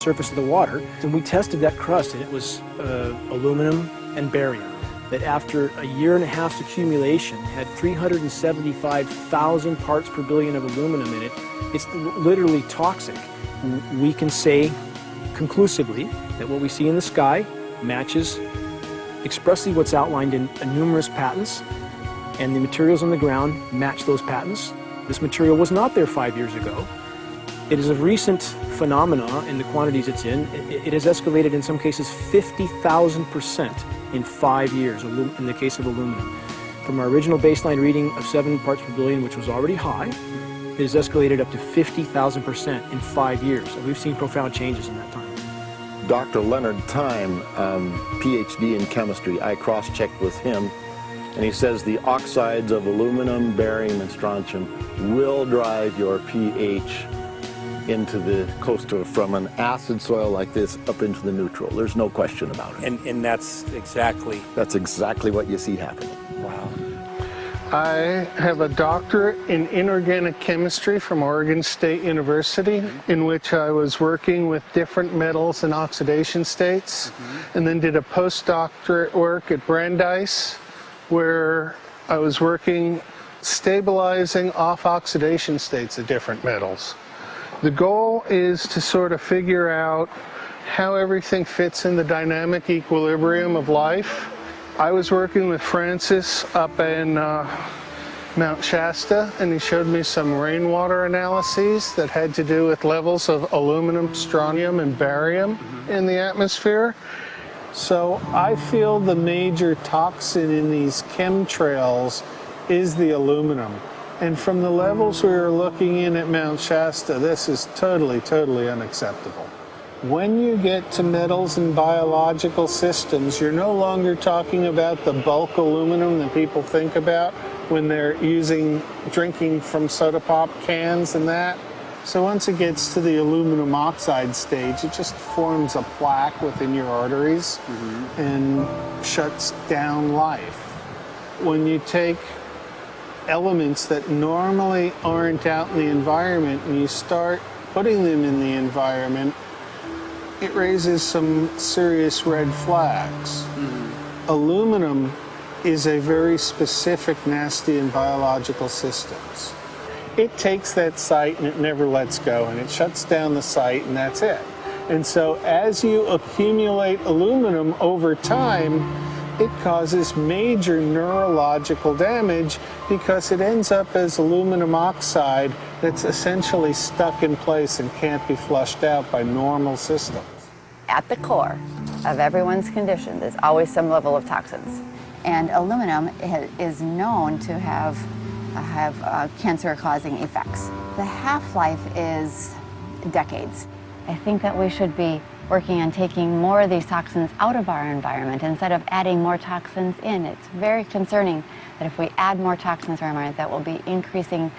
surface of the water, and we tested that crust, and it was aluminum and barium that after a year and a half's accumulation had 375,000 parts per billion of aluminum in it. It's literally toxic. We can say conclusively that what we see in the sky matches expressly what's outlined in numerous patents, and the materials on the ground match those patents. This material was not there 5 years ago. It is a recent phenomena in the quantities it's in. It has escalated in some cases 50,000% in 5 years in the case of aluminum. From our original baseline reading of 7 parts per billion, which was already high, it has escalated up to 50,000% in 5 years. And we've seen profound changes in that time. Dr. Leonard Time, PhD in chemistry, I cross-checked with him, and he says the oxides of aluminum, barium, and strontium will drive your pH into the coastal, from an acid soil like this up into the neutral. There's no question about it. And that's exactly... That's exactly what you see happening. Wow. I have a doctorate in inorganic chemistry from Oregon State University, in which I was working with different metals and oxidation states, and then did a postdoctorate work at Brandeis, where I was working stabilizing off oxidation states of different metals. The goal is to sort of figure out how everything fits in the dynamic equilibrium of life. I was working with Francis up in Mount Shasta, and he showed me some rainwater analyses that had to do with levels of aluminum, strontium, and barium in the atmosphere. So I feel the major toxin in these chemtrails is the aluminum. And from the levels we were looking in at Mount Shasta, this is totally, totally unacceptable. When you get to metals and biological systems, you're no longer talking about the bulk aluminum that people think about when they're drinking from soda pop cans and that. So once it gets to the aluminum oxide stage, it just forms a plaque within your arteries and shuts down life. When you take elements that normally aren't out in the environment and you start putting them in the environment, it raises some serious red flags. Aluminum is a very specific nasty in biological systems. It takes that site and it never lets go, and it shuts down the site, and that's it. And so as you accumulate aluminum over time, it causes major neurological damage because it ends up as aluminum oxide that's essentially stuck in place and can't be flushed out by normal systems. At the core of everyone's condition, there's always some level of toxins. And aluminum is known to have cancer-causing effects. The half-life is decades. I think that we should be working on taking more of these toxins out of our environment instead of adding more toxins in. It's very concerning that if we add more toxins to our environment, that will be increasing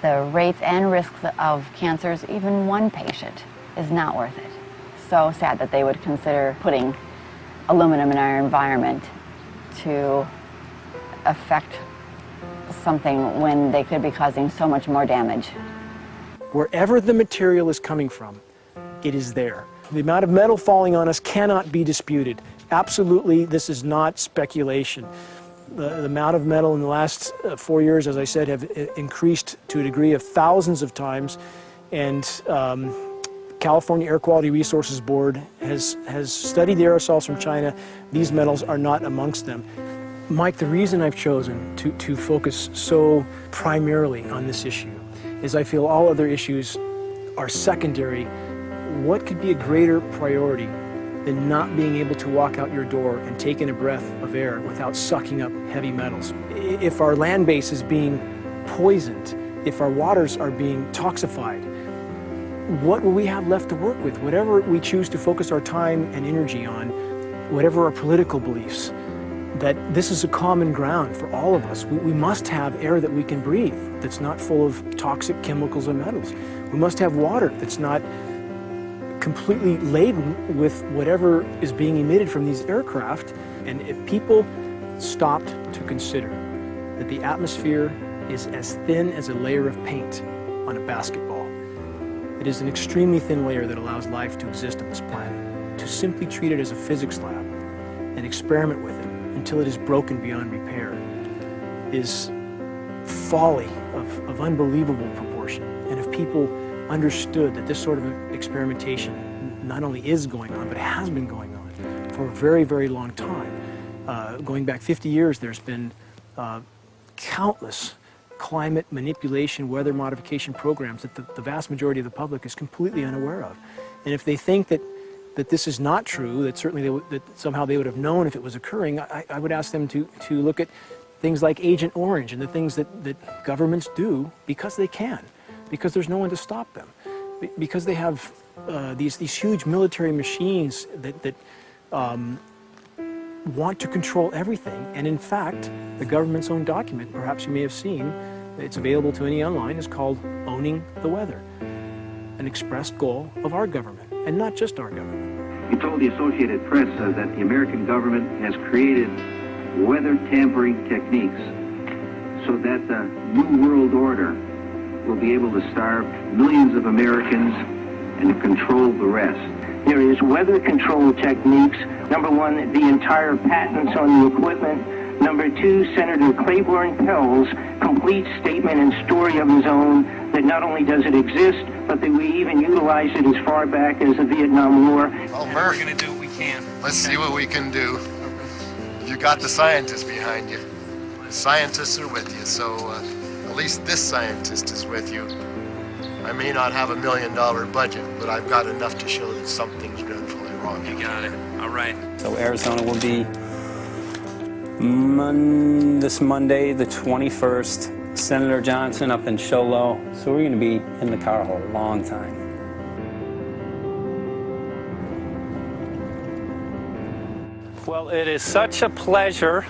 the rates and risks of cancers. Even one patient is not worth it. So sad that they would consider putting aluminum in our environment to affect something when they could be causing so much more damage. Wherever the material is coming from, it is there. The amount of metal falling on us cannot be disputed. Absolutely, this is not speculation. The amount of metal in the last 4 years, as I said, have increased to a degree of thousands of times, and California Air Quality Resources Board has studied the aerosols from China. These metals are not amongst them. Mike, the reason I've chosen to focus so primarily on this issue is I feel all other issues are secondary. What could be a greater priority than not being able to walk out your door and take in a breath of air without sucking up heavy metals? If our land base is being poisoned, if our waters are being toxified, what will we have left to work with? Whatever we choose to focus our time and energy on, whatever our political beliefs, that this is a common ground for all of us. We must have air that we can breathe that's not full of toxic chemicals and metals. We must have water that's not completely laden with whatever is being emitted from these aircraft. And if people stopped to consider that the atmosphere is as thin as a layer of paint on a basketball, It is an extremely thin layer that allows life to exist on this planet. To simply treat it as a physics lab and experiment with it until it is broken beyond repair is folly of unbelievable proportion. And if people understood that this sort of experimentation not only is going on, but has been going on for a very, very long time. Going back 50 years, there's been countless climate manipulation, weather modification programs that the vast majority of the public is completely unaware of. And if they think that this is not true, that certainly that somehow they would have known if it was occurring, I would ask them to look at things like Agent Orange and the things that governments do because they can, because there's no one to stop them, because they have these huge military machines that want to control everything. And in fact, the government's own document, perhaps you may have seen, it's available to any online, is called Owning the Weather, an expressed goal of our government, and not just our government. He told the Associated Press that the American government has created weather tampering techniques so that the New World Order will be able to starve millions of Americans and to control the rest. There is weather control techniques. Number one, the entire patents on the equipment. Number two, Senator Claiborne Pell's complete statement and story of his own that not only does it exist, but that we even utilize it as far back as the Vietnam War. Well, Murph, we're going to do what we can. Let's see what we can do. You got the scientists behind you. The scientists are with you, so at least this scientist is with you. I may not have $1 million budget, but I've got enough to show that something's dreadfully wrong. You got it. All right. So Arizona will be this Monday, the 21st. Senator Johnson up in Show Low. So we're going to be in the car a long time. Well, it is such a pleasure.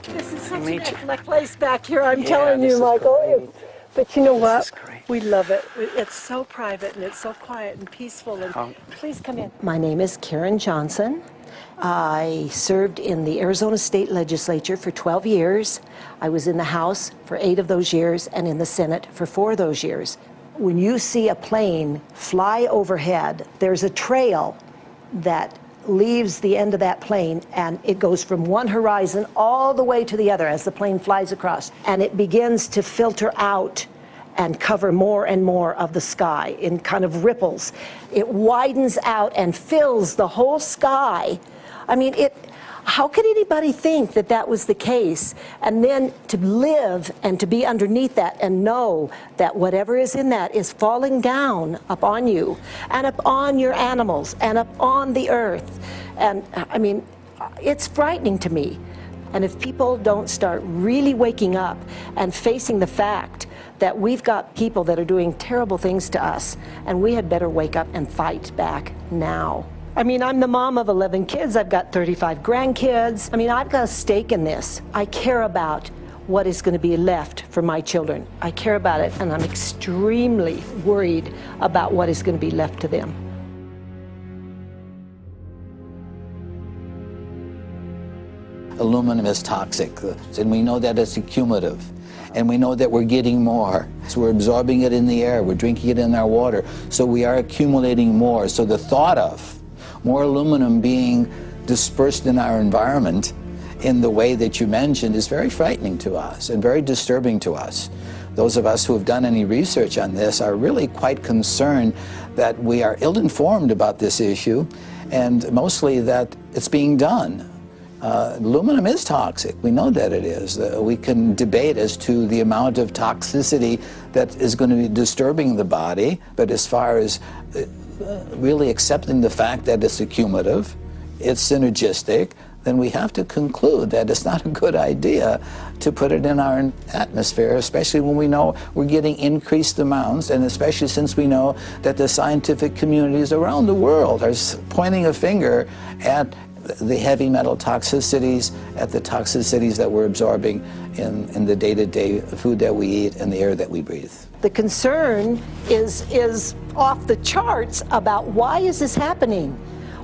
This is such an excellent place back here, I'm telling you, Michael. But you know what? We love it. It's so private and it's so quiet and peaceful. And please come in. My name is Karen Johnson. I served in the Arizona State Legislature for 12 years. I was in the House for 8 of those years and in the Senate for 4 of those years. When you see a plane fly overhead, there's a trail that leaves the end of that plane, and it goes from one horizon all the way to the other as the plane flies across, and it begins to filter out and cover more and more of the sky in kind of ripples. It widens out and fills the whole sky. I mean, how could anybody think that that was the case? And then to live and to be underneath that and know that whatever is in that is falling down upon you and upon your animals and upon the earth. And I mean, it's frightening to me. And if people don't start really waking up and facing the fact that we've got people that are doing terrible things to us, and we had better wake up and fight back now. I mean, I'm the mom of 11 kids. I've got 35 grandkids. I mean, I've got a stake in this. I care about what is going to be left for my children. I care about it, and I'm extremely worried about what is going to be left to them. Aluminum is toxic, and we know that it's accumulative. And we know that we're getting more. So we're absorbing it in the air, we're drinking it in our water, so we are accumulating more. So the thought of more aluminum being dispersed in our environment in the way that you mentioned is very frightening to us and very disturbing to us. Those of us who have done any research on this are really quite concerned that we are ill-informed about this issue, and mostly that it's being done. Aluminum is toxic. We know that it is. We can debate as to the amount of toxicity that is going to be disturbing the body, but as far as really accepting the fact that it's accumulative, it's synergistic, then we have to conclude that it's not a good idea to put it in our atmosphere, especially when we know we're getting increased amounts, and especially since we know that the scientific communities around the world are pointing a finger at the heavy metal toxicities, at the toxicities that we're absorbing in the day-to-day food that we eat and the air that we breathe. The concern is off the charts about why is this happening?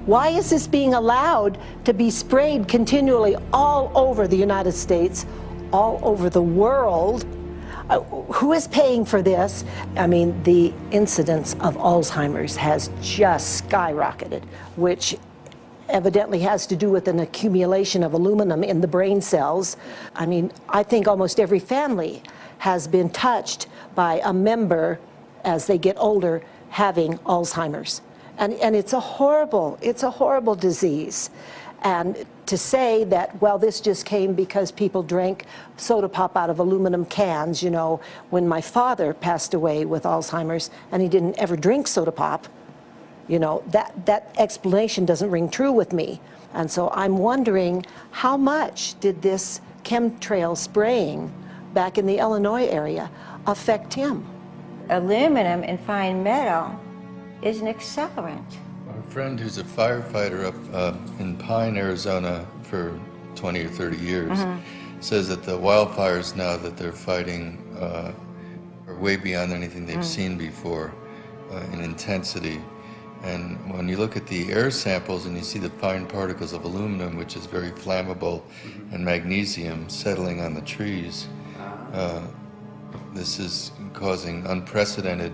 Why is this being allowed to be sprayed continually all over the United States, all over the world? Who is paying for this? I mean, the incidence of Alzheimer's has just skyrocketed, which evidently has to do with an accumulation of aluminum in the brain cells. I mean, I think almost every family has been touched by a member as they get older having Alzheimer's. And it's a horrible disease. And to say that, well, this just came because people drank soda pop out of aluminum cans, you know, when my father passed away with Alzheimer's and he didn't ever drink soda pop, you know, that explanation doesn't ring true with me. And so I'm wondering, how much did this chemtrail spraying back in the Illinois area affect him? Aluminum and fine metal is an accelerant. A friend who's a firefighter up in Pine, Arizona for 20 or 30 years says that the wildfires now that they're fighting are way beyond anything they've seen before in intensity. And when you look at the air samples and you see the fine particles of aluminum, which is very flammable, and magnesium settling on the trees, this is causing unprecedented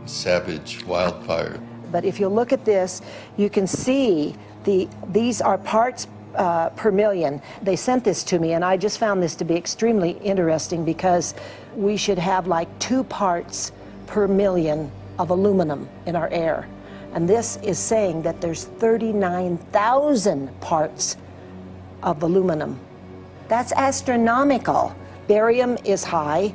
savage wildfire. But if you look at this, you can see these are parts per million. They sent this to me, and I just found this to be extremely interesting because we should have like 2 parts per million of aluminum in our air. And this is saying that there's 39,000 parts of aluminum. That's astronomical. Barium is high.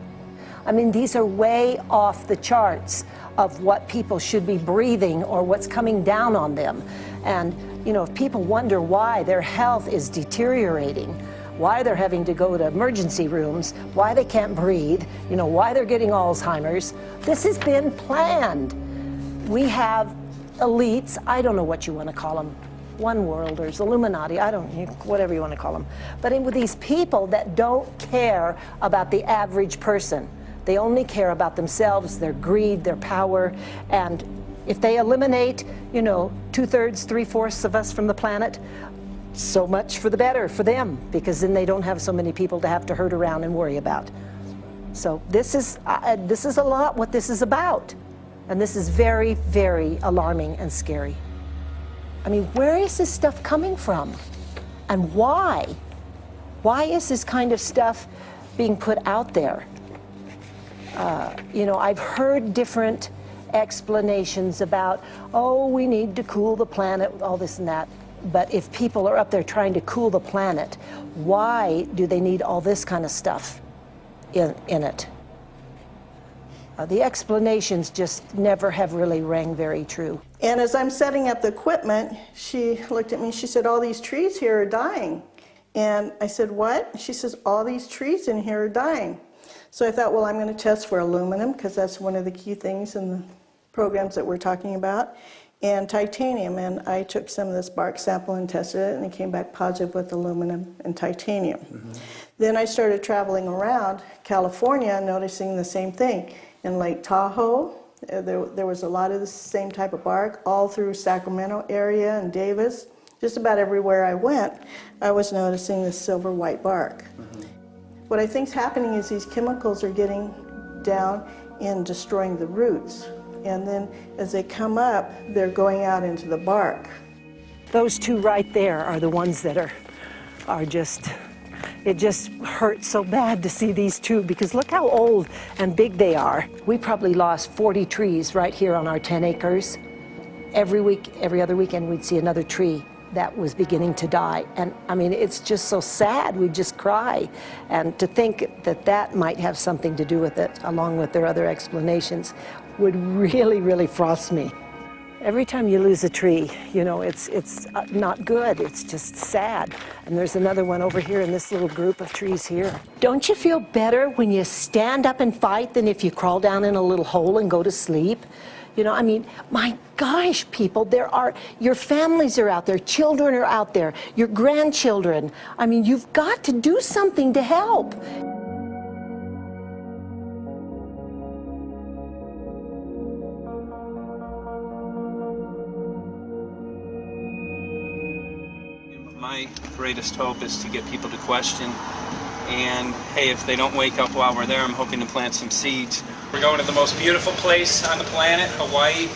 I mean, these are way off the charts of what people should be breathing or what's coming down on them. And, you know, if people wonder why their health is deteriorating, why they're having to go to emergency rooms, why they can't breathe, you know, why they're getting Alzheimer's, this has been planned. We have elites, I don't know what you want to call them, one worlders, Illuminati, I don't, whatever you want to call them. But with these people that don't care about the average person. They only care about themselves, their greed, their power, and if they eliminate, you know, 2/3, 3/4 of us from the planet, so much for the better for them, because then they don't have so many people to have to herd around and worry about. So this is a lot what this is about, and this is very, very alarming and scary. I mean, where is this stuff coming from, and why? Why is this kind of stuff being put out there? You know, I've heard different explanations about, oh, we need to cool the planet, all this and that. But if people are up there trying to cool the planet, why do they need all this kind of stuff in it? The explanations just never have really rang very true. And as I'm setting up the equipment, she looked at me, she said, all these trees here are dying. And I said, what? She says, all these trees in here are dying. So I thought, well, I'm going to test for aluminum, because that's one of the key things in the programs that we're talking about, and titanium. And I took some of this bark sample and tested it, and it came back positive with aluminum and titanium. Then I started traveling around California, noticing the same thing. In Lake Tahoe, there was a lot of the same type of bark, all through Sacramento area and Davis. Just about everywhere I went, I was noticing this silver white bark. What I think is happening is these chemicals are getting down and destroying the roots. And then as they come up, they're going out into the bark. Those two right there are the ones that are just, it just hurts so bad to see these two, because look how old and big they are. We probably lost 40 trees right here on our 10 acres. Every week, every other weekend, we'd see another tree that was beginning to die. And I mean, it's just so sad, we just cry. And to think that that might have something to do with it, along with their other explanations, would really, really frost me. Every time you lose a tree, you know, it's not good, it's just sad. And there's another one over here in this little group of trees here. Don't you feel better when you stand up and fight than if you crawl down in a little hole and go to sleep? You know, I mean, my gosh, people, your families are out there, children are out there, your grandchildren. I mean, you've got to do something to help. My greatest hope is to get people to question And hey, if they don't wake up while we're there, I'm hoping to plant some seeds. We're going to the most beautiful place on the planet, Hawaii,